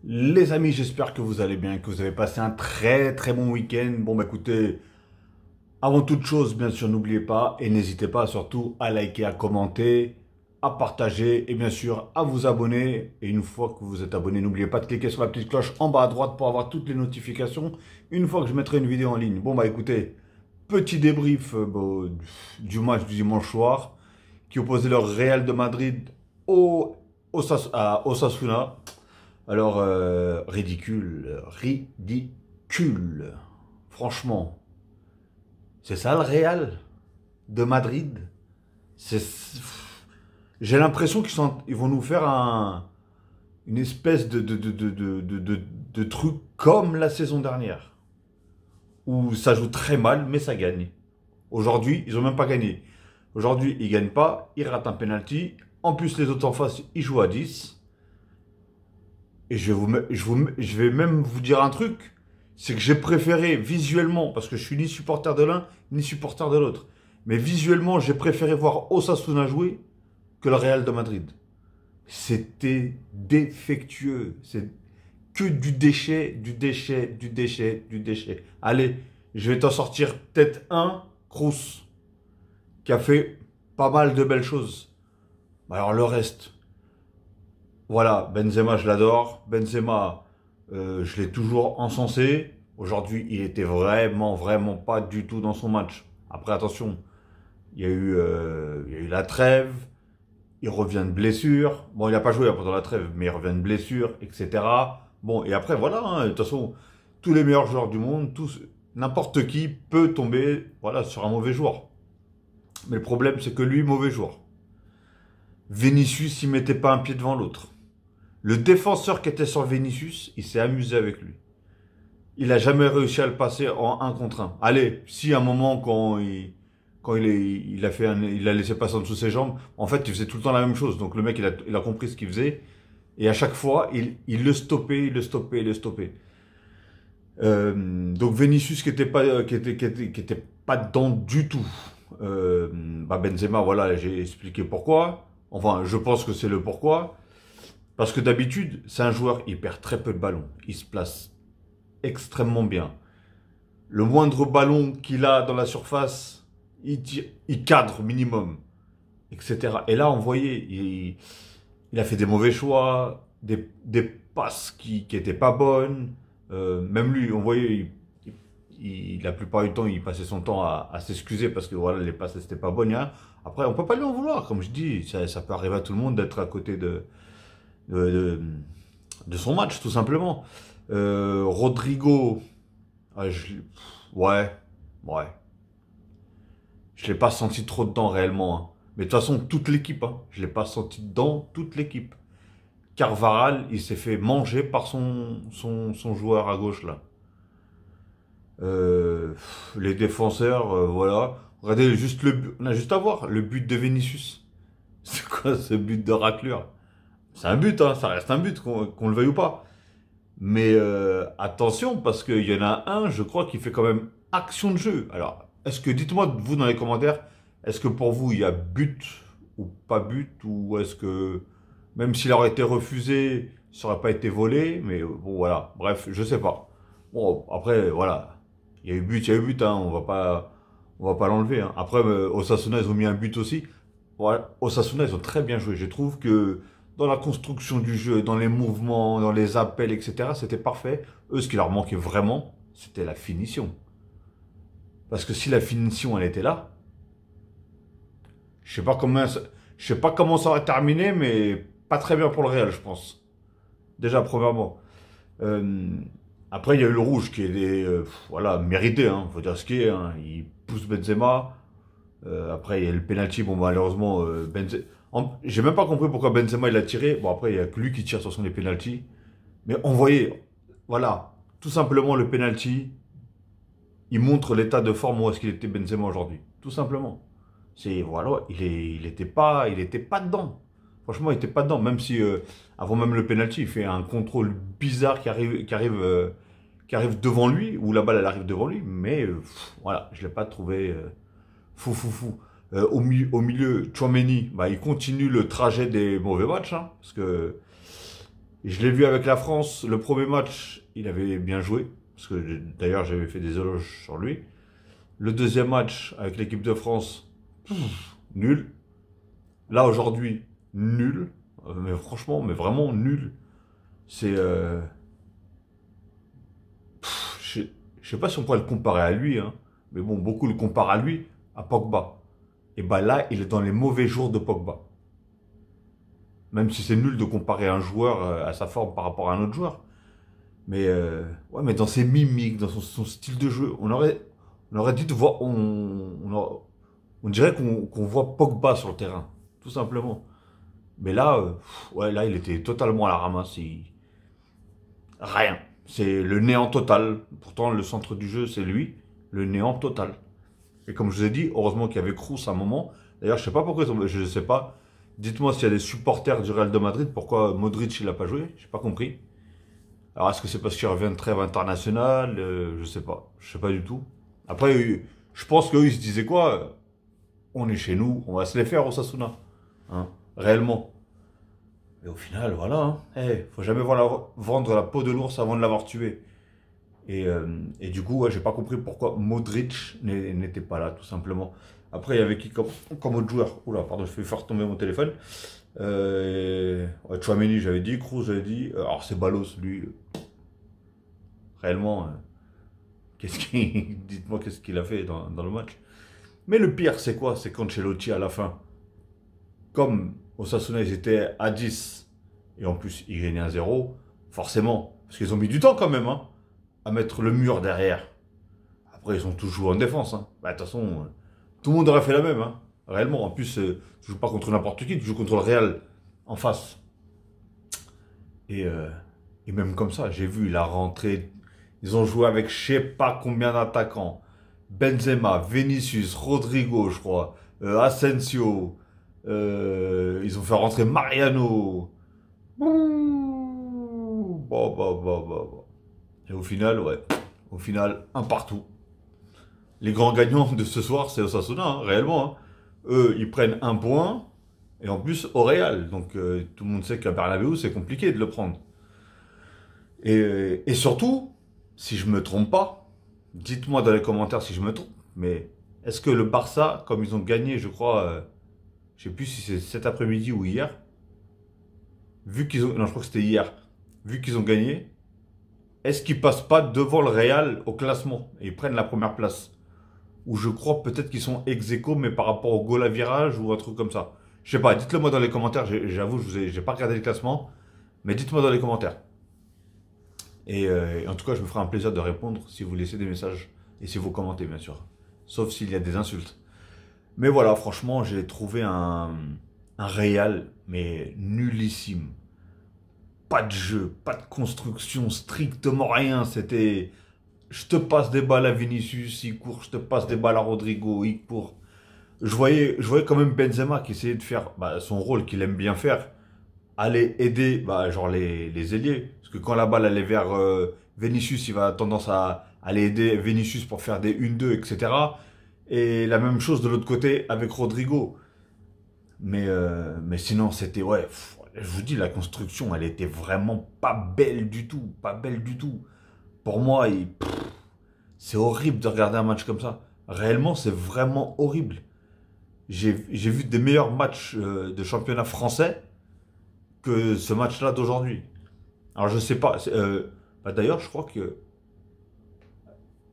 Les amis, j'espère que vous allez bien, que vous avez passé un très très bon week-end. Bon bah écoutez, avant toute chose, bien sûr, n'oubliez pas et n'hésitez pas surtout à liker, à commenter, à partager et bien sûr à vous abonner. Et une fois que vous êtes abonné, n'oubliez pas de cliquer sur la petite cloche en bas à droite pour avoir toutes les notifications une fois que je mettrai une vidéo en ligne. Bon bah écoutez, petit débrief du match du dimanche soir qui opposait le Real de Madrid à Osasuna. Alors, ridicule. Franchement, c'est ça le Real de Madrid. C'est, j'ai l'impression ils vont nous faire une espèce de truc comme la saison dernière, où ça joue très mal, mais ça gagne. Aujourd'hui, ils ont même pas gagné. Aujourd'hui, ils gagnent pas, ils ratent un penalty. En plus, les autres en face, ils jouent à 10. Et je vais même vous dire un truc, c'est que j'ai préféré visuellement, parce que je suis ni supporter de l'un, ni supporter de l'autre, mais visuellement, j'ai préféré voir Osasuna jouer que le Real de Madrid. C'était défectueux. C'est que du déchet, du déchet, du déchet, du déchet. Allez, je vais t'en sortir peut-être un, Kroos, qui a fait pas mal de belles choses. Alors le reste, voilà, Benzema, je l'adore. Benzema, je l'ai toujours encensé. Aujourd'hui, il était vraiment, vraiment pas du tout dans son match. Après, attention, il y a eu la trêve. Il revient de blessure. Bon, il n'a pas joué pendant la trêve, mais il revient de blessure, etc. Bon, et après, voilà, hein, de toute façon, tous les meilleurs joueurs du monde, n'importe qui peut tomber, voilà, sur un mauvais joueur. Mais le problème, c'est que lui, mauvais joueur. Vinicius, il mettait pas un pied devant l'autre. Le défenseur qui était sur Vinicius, il s'est amusé avec lui. Il n'a jamais réussi à le passer en un contre un. Allez, si à un moment, il a laissé passer en dessous de ses jambes, en fait, il faisait tout le temps la même chose. Donc le mec, il a compris ce qu'il faisait. Et à chaque fois, il le stoppait, il le stoppait, il le stoppait. Donc Vinicius qui était pas dedans du tout. Benzema, voilà, j'ai expliqué pourquoi. Enfin, je pense que c'est le pourquoi. Parce que d'habitude, c'est un joueur, il perd très peu de ballons. Il se place extrêmement bien. Le moindre ballon qu'il a dans la surface, il cadre minimum, etc. Et là, on voyait, il a fait des mauvais choix, des passes qui n'étaient pas bonnes. Même lui, on voyait, la plupart du temps, il passait son temps à s'excuser parce que voilà, les passes n'étaient pas bonnes. Hein. Après, on peut pas lui en vouloir, comme je dis, ça peut arriver à tout le monde d'être à côté de, de, de son match, tout simplement. Rodrigo, ah, ouais, ouais. Je l'ai pas senti trop dedans réellement. Hein. Mais de toute façon, toute l'équipe, hein, je l'ai pas senti dedans, toute l'équipe. Carvaral, il s'est fait manger par son joueur à gauche là. Euh, les défenseurs, voilà. Regardez juste on a juste à voir le but de Vinicius. C'est quoi ce but de raclure? C'est un but, hein, ça reste un but, qu'on le veuille ou pas. Mais attention, parce qu'il y en a un, je crois, qui fait quand même action de jeu. Alors, dites-moi, vous, dans les commentaires, est-ce que pour vous, il y a but ou pas but, ou est-ce que, même s'il aurait été refusé, ça aurait pas été volé, mais bon, voilà. Bref, je sais pas. Bon, après, voilà. Il y a eu but, hein, on va pas l'enlever. Hein. Après, Osasuna, ils ont mis un but aussi. Voilà, Osasuna, ils ont très bien joué. Je trouve que dans la construction du jeu, dans les mouvements, dans les appels, etc., c'était parfait. Eux, ce qui leur manquait vraiment, c'était la finition. Parce que si la finition, elle était là, je sais pas comment ça aurait terminé, mais pas très bien pour le Real, je pense. Déjà, premièrement. Euh, Après, il y a eu le rouge qui est voilà, mérité, hein, faut dire ce qui est. Hein. Il pousse Benzema. Après, il y a le penalty. Bon, malheureusement, Benzema. J'ai même pas compris pourquoi Benzema il a tiré. Bon, après, il y a que lui qui tire sur son les penalties. Mais on voyait, voilà, tout simplement le penalty. Il montre l'état de forme où est-ce qu'il était Benzema aujourd'hui. Tout simplement. C'est voilà, il était pas dedans. Franchement, il était pas dedans. Même si avant même le penalty, il fait un contrôle bizarre qui arrive devant lui, où la balle elle arrive devant lui. Mais voilà, je l'ai pas trouvé fou. Au milieu, Tchouaméni, bah, il continue le trajet des mauvais matchs, hein, parce que Je l'ai vu avec la France, le premier match, il avait bien joué, parce que d'ailleurs j'avais fait des éloges sur lui. Le deuxième match avec l'équipe de France, nul. Là aujourd'hui, nul. Mais franchement, mais vraiment nul. C'est... je sais pas si on pourrait le comparer à lui, hein, mais bon, beaucoup le comparent à lui, à Pogba. Et bah là, il est dans les mauvais jours de Pogba. Même si c'est nul de comparer un joueur à sa forme par rapport à un autre joueur. Mais, ouais, mais dans ses mimiques, dans son style de jeu, on aurait dit de voir. On dirait qu'on voit Pogba sur le terrain, tout simplement. Mais là, ouais, là, il était totalement à la ramasse. Rien. C'est le néant total. Pourtant, le centre du jeu, c'est lui. Le néant total. Et comme je vous ai dit, heureusement qu'il y avait Kroos à un moment. D'ailleurs, je sais pas pourquoi, je ne sais pas. Dites-moi s'il y a des supporters du Real de Madrid, pourquoi Modric il n'a pas joué. J'ai pas compris. Alors, est-ce que c'est parce qu'il revient de trêve internationale? Je sais pas. Je sais pas du tout. Après, je pense qu'eux, ils se disaient quoi? On est chez nous, on va se les faire, Osasuna. Hein, réellement. Et au final, voilà. Hein. Faut jamais vendre la peau de l'ours avant de l'avoir tué. Et du coup, ouais, j'ai pas compris pourquoi Modric n'était pas là, tout simplement. Après, il y avait qui comme autre joueur? Oula, pardon, je fais faire tomber mon téléphone. Ouais, Tchouaméni, j'avais dit. Kroos, j'avais dit. Alors, c'est Balos, lui. Réellement, dites-moi qu'est-ce qu'il a fait dans le match. Mais le pire, c'est quoi? C'est qu'Ancelotti, à la fin, comme Osasuna, ils étaient à 10, et en plus, ils gagnaient 1-0, forcément, parce qu'ils ont mis du temps quand même, hein, à mettre le mur derrière. Après, ils ont tous joué en défense. Hein. Bah, de toute façon, tout le monde aurait fait la même. Hein. Réellement, en plus, tu joues pas contre n'importe qui, tu joues contre le Real en face. Et, euh, et même comme ça, j'ai vu la rentrée. Ils ont joué avec je sais pas combien d'attaquants. Benzema, Vinicius, Rodrigo, je crois, Asensio. Ils ont fait rentrer Mariano. Ouh, bah. Et au final, ouais. Au final, un partout. Les grands gagnants de ce soir, c'est Osasuna, hein, réellement. Hein. Eux, ils prennent un point. Et en plus, au Real. Donc, tout le monde sait qu'à Bernabéu, c'est compliqué de le prendre. Et surtout, si je me trompe pas, dites-moi dans les commentaires si je me trompe, mais est-ce que le Barça, comme ils ont gagné, je crois, je sais plus si c'est cet après-midi ou hier, vu qu'ils ont, non, je crois que c'était hier, vu qu'ils ont gagné, est-ce qu'ils passent pas devant le Real au classement et ils prennent la première place? Ou je crois peut-être qu'ils sont ex-aequo, mais par rapport au goal à virage ou un truc comme ça. Je sais pas, dites-le moi dans les commentaires, j'avoue, j'ai pas regardé le classement, mais dites-moi dans les commentaires. Et en tout cas, je me ferai un plaisir de répondre si vous laissez des messages et si vous commentez, bien sûr. Sauf s'il y a des insultes. Mais voilà, franchement, j'ai trouvé un Real, mais nullissime. Pas de jeu, pas de construction, strictement rien. C'était, je te passe des balles à Vinicius, il court, je te passe des balles à Rodrigo, il court. Je voyais quand même Benzema qui essayait de faire son rôle qu'il aime bien faire, aller aider genre les ailiers. Parce que quand la balle allait vers Vinicius, il va avoir tendance à aller aider Vinicius pour faire des 1-2, etc. Et la même chose de l'autre côté avec Rodrigo. Mais sinon, c'était, ouais, je vous dis, la construction, elle était vraiment pas belle du tout. Pas belle du tout. Pour moi, c'est horrible de regarder un match comme ça. Réellement, c'est vraiment horrible. J'ai vu des meilleurs matchs de championnat français que ce match-là d'aujourd'hui. Alors je sais pas. D'ailleurs, je crois que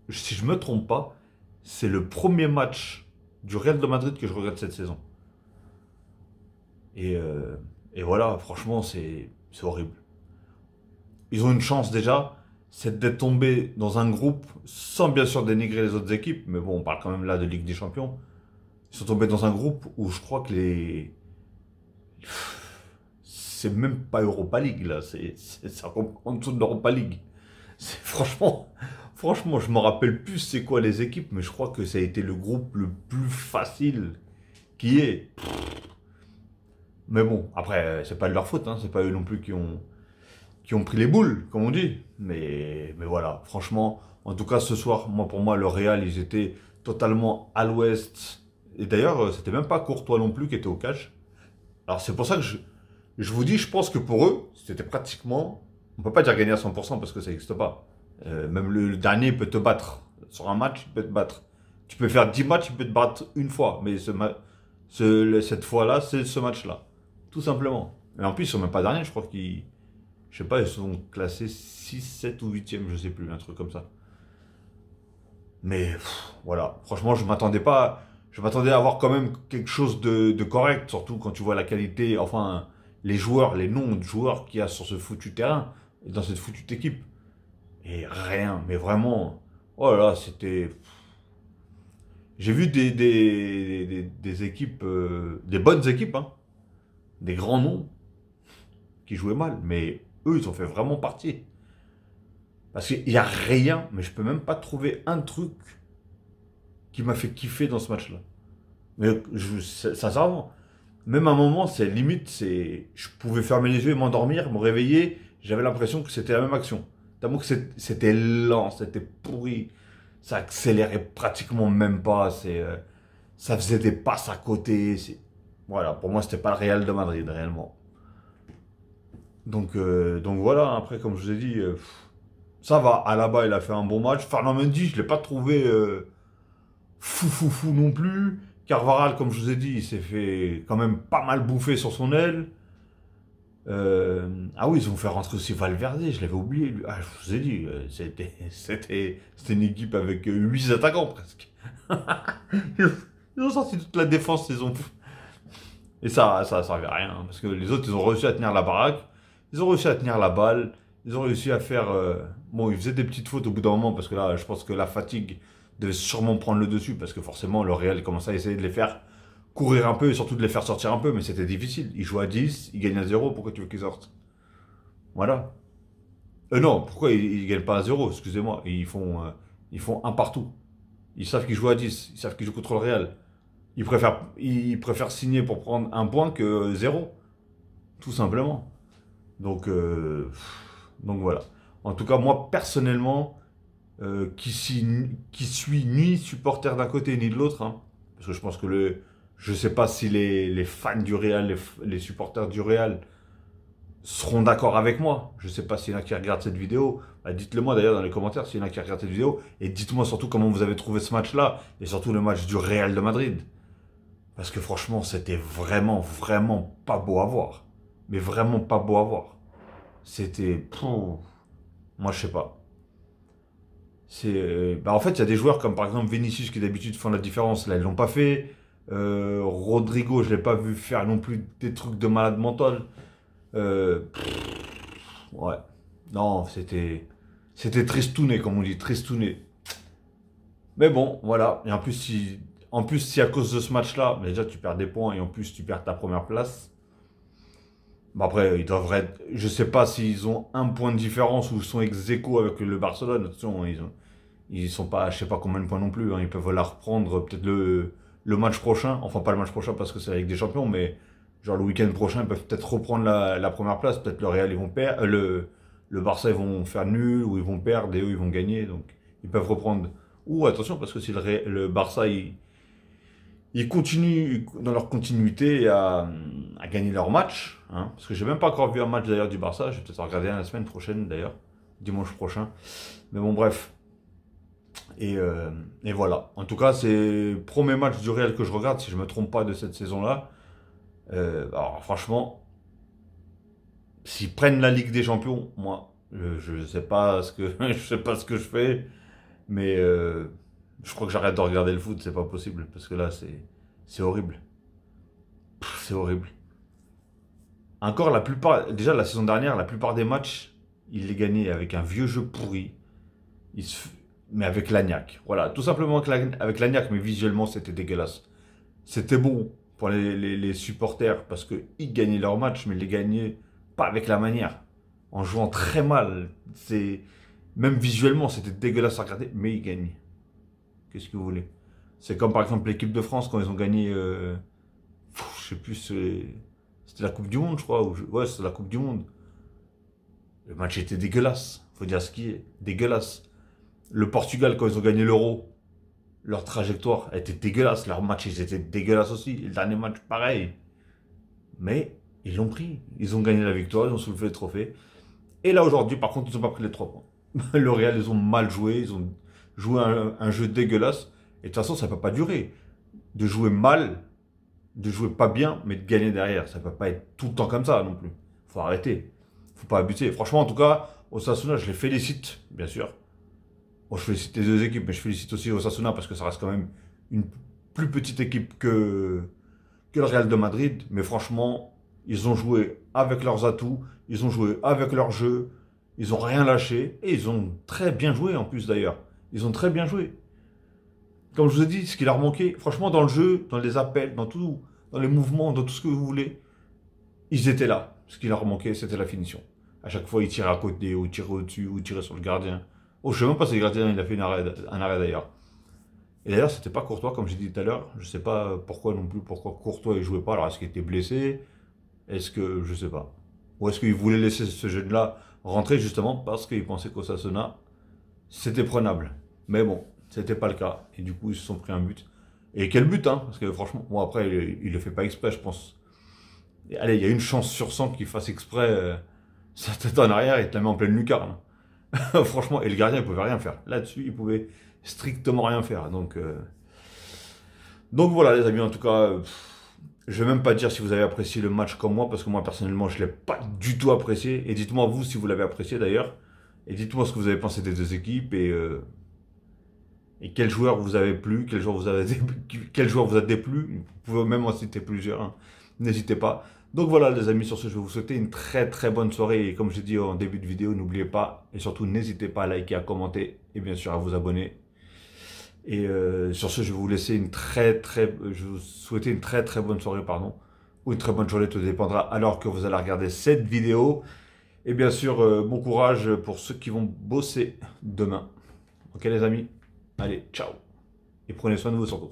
si je me trompe pas, c'est le premier match du Real de Madrid que je regarde cette saison. Et, euh, et voilà, franchement, c'est horrible. Ils ont une chance déjà, c'est d'être tombés dans un groupe sans bien sûr dénigrer les autres équipes. Mais bon, on parle quand même là de Ligue des Champions. Ils sont tombés dans un groupe où je crois que c'est même pas Europa League là, c'est en dessous de l'Europa League. Franchement, je me rappelle plus c'est quoi les équipes, mais je crois que ça a été le groupe le plus facile qui est. Mais bon, après, c'est pas de leur faute, hein, c'est pas eux non plus qui ont pris les boules, comme on dit. Mais voilà, franchement, en tout cas ce soir, pour moi, le Real, ils étaient totalement à l'ouest. Et d'ailleurs, c'était même pas Courtois non plus qui était au catch. Alors c'est pour ça que je vous dis, je pense que pour eux, c'était pratiquement... On peut pas dire gagner à 100% parce que ça n'existe pas. Même le dernier peut te battre. Sur un match, il peut te battre. Tu peux faire 10 matchs, il peut te battre une fois. Mais cette fois-là, c'est ce match-là. Tout simplement. Et en plus, ils sont même pas derniers, je crois qu'ils... Je sais pas, ils sont classés 6, 7 ou 8e, je sais plus, un truc comme ça. Mais voilà, franchement, je m'attendais pas. Je m'attendais à avoir quand même quelque chose de correct, surtout quand tu vois la qualité, enfin, les joueurs, les noms de joueurs qu'il y a sur ce foutu terrain et dans cette foutue équipe. Et rien, mais vraiment, oh là là, c'était. J'ai vu des équipes, des bonnes équipes, hein, des grands noms qui jouaient mal, mais eux, ils ont fait vraiment partie. Parce qu'il n'y a rien, mais je peux même pas trouver un truc qui m'a fait kiffer dans ce match-là. Mais sincèrement, même à un moment, c'est limite, je pouvais fermer les yeux et m'endormir, me réveiller, j'avais l'impression que c'était la même action. Tellement que c'était lent, c'était pourri, ça accélérait pratiquement même pas, ça faisait des passes à côté. Voilà, pour moi, c'était pas le Real de Madrid, réellement. Donc voilà, après, comme je vous ai dit, ça va, Alaba, il a fait un bon match. Fernand Mendy, je ne l'ai pas trouvé fou non plus. Carvajal, comme je vous ai dit, il s'est fait quand même pas mal bouffer sur son aile. Ah oui, ils ont fait rentrer aussi Valverde, je l'avais oublié. Lui. Ah, je vous ai dit, c'était une équipe avec 8 attaquants presque. Ils ont sorti toute la défense, et ça servait à rien, hein, parce que les autres, ils ont réussi à tenir la baraque, ils ont réussi à tenir la balle, ils ont réussi à faire... Bon, ils faisaient des petites fautes au bout d'un moment, parce que là, je pense que la fatigue devait sûrement prendre le dessus, parce que forcément, le Real commençait à essayer de les faire courir un peu, et surtout de les faire sortir un peu, mais c'était difficile. Ils jouent à 10, ils gagnent à 0, pourquoi tu veux qu'ils sortent? Voilà. Non, pourquoi ils gagnent pas à 0, excusez-moi, ils font un partout. Ils savent qu'ils jouent à 10, ils savent qu'ils jouent contre le Real. Ils préfèrent signer pour prendre un point que 0, tout simplement. Donc, donc voilà. En tout cas, moi, personnellement, qui suis ni supporter d'un côté ni de l'autre, hein, parce que je pense que je sais pas si les fans du Real, les supporters du Real seront d'accord avec moi. Je sais pas s'il y en a qui regardent cette vidéo. Bah, dites-le moi d'ailleurs dans les commentaires s'il y en a qui regardent cette vidéo. Et dites-moi surtout comment vous avez trouvé ce match-là. Et surtout le match du Real de Madrid. Parce que franchement, c'était vraiment, vraiment pas beau à voir. Mais vraiment pas beau à voir. C'était... Moi, je sais pas. En fait, il y a des joueurs comme par exemple Vinicius qui d'habitude font la différence. Là, ils l'ont pas fait. Rodrigo, je l'ai pas vu faire non plus des trucs de malade mental. Ouais. Non, c'était tristouné, comme on dit, tristouné. Mais bon, voilà. Et en plus, si à cause de ce match-là, mais déjà tu perds des points et en plus tu perds ta première place. Bah après, ils devraient être. Je sais pas s'ils ont un point de différence ou ils sont ex aequo avec le Barcelone. Attention, ils sont pas, je sais pas combien de points non plus. Hein. Ils peuvent la reprendre peut-être le match prochain. Enfin, pas le match prochain parce que c'est avec des champions, mais genre le week-end prochain, ils peuvent peut-être reprendre la première place. Peut-être le Real, ils vont perdre. Le Barça, ils vont faire nul ou ils vont perdre et eux, ils vont gagner. Donc, ils peuvent reprendre. Ou attention, parce que si le Barça, ils continuent dans leur continuité à gagner leur match. Hein, parce que j'ai même pas encore vu un match d'ailleurs du Barça. Je vais peut-être regarder un la semaine prochaine d'ailleurs. Dimanche prochain. Mais bon, bref. Et voilà. En tout cas, c'est le premier match du Real que je regarde, si je ne me trompe pas, de cette saison-là. Alors, franchement, s'ils prennent la Ligue des Champions, moi, je ne sais pas ce que je sais pas ce que je fais, mais je crois que j'arrête de regarder le foot, c'est pas possible, parce que là, c'est horrible. C'est horrible. Encore la plupart, déjà la saison dernière, la plupart des matchs, il les gagnait avec un vieux jeu pourri. Mais avec l'agnac. Voilà, tout simplement avec l'agnac, mais visuellement c'était dégueulasse. C'était bon pour les supporters parce qu'ils gagnaient leur match, mais ils les gagnaient pas avec la manière. En jouant très mal. Même visuellement c'était dégueulasse à regarder, mais ils gagnaient. Qu'est-ce que vous voulez? C'est comme par exemple l'équipe de France quand ils ont gagné, je sais plus, c'était la Coupe du Monde je crois. Ouais, c'était la Coupe du Monde. Le match était dégueulasse, faut dire ce qui est, dégueulasse. Le Portugal, quand ils ont gagné l'Euro, leur trajectoire était dégueulasse. Leur match, ils étaient dégueulasses aussi. Le dernier match, pareil. Mais Ils l'ont pris. Ils ont gagné la victoire, ils ont soulevé le trophée. Et là, aujourd'hui, par contre, ils n'ont pas pris les 3 points. Le Real, ils ont mal joué, ils ont joué un jeu dégueulasse. Et de toute façon, ça ne peut pas durer. De jouer mal, de jouer pas bien, mais de gagner derrière. Ça ne peut pas être tout le temps comme ça non plus. Faut arrêter. Faut pas abuser. Franchement, en tout cas, Osasuna, je les félicite, bien sûr. Bon, je félicite les deux équipes, mais je félicite aussi Osasuna parce que ça reste quand même une plus petite équipe que le Real de Madrid. Mais franchement, ils ont joué avec leurs atouts, ils ont joué avec leur jeu, ils n'ont rien lâché et ils ont très bien joué en plus d'ailleurs. Ils ont très bien joué. Comme je vous ai dit, ce qui leur manquait, franchement, dans le jeu, dans les appels, dans tout, dans les mouvements, dans tout ce que vous voulez, ils étaient là. Ce qui leur manquait, c'était la finition. À chaque fois, ils tiraient à côté, ou ils tiraient au-dessus, ou ils tiraient sur le gardien. Oh, je sais même pas si le gardien il a fait un arrêt d'ailleurs. Et d'ailleurs, c'était pas Courtois, comme j'ai dit tout à l'heure. Je sais pas pourquoi non plus, pourquoi Courtois il jouait pas. Alors, est-ce qu'il était blessé? Est-ce que, je sais pas. Ou est-ce qu'il voulait laisser ce jeune-là rentrer justement parce qu'il pensait qu'Osasuna, c'était prenable. Mais bon, c'était pas le cas. Et du coup, ils se sont pris un but. Et quel but, hein? Parce que franchement, bon, après, il le fait pas exprès, je pense. Et allez, il y a une chance sur 100 qu'il fasse exprès sa tête en arrière et te la met en pleine lucarne. Franchement, et le gardien, il pouvait rien faire. Là-dessus, il pouvait strictement rien faire. Donc voilà, les amis, en tout cas, je vais même pas dire si vous avez apprécié le match comme moi, parce que moi, personnellement, je l'ai pas du tout apprécié. Et dites-moi, vous, si vous l'avez apprécié d'ailleurs. Et dites-moi ce que vous avez pensé des deux équipes et quel joueur vous avez plu, quel joueur vous a déplu. Vous pouvez même en citer plusieurs, hein. N'hésitez pas. Donc voilà les amis, sur ce je vais vous souhaiter une très très bonne soirée et comme je dit en début de vidéo, n'oubliez pas et surtout n'hésitez pas à liker, à commenter et bien sûr à vous abonner. Et sur ce je vais vous laisser je vais vous souhaiter une très très bonne soirée pardon, ou une très bonne journée, tout dépendra alors que vous allez regarder cette vidéo. Et bien sûr bon courage pour ceux qui vont bosser demain. Ok les amis, allez ciao et prenez soin de vous surtout.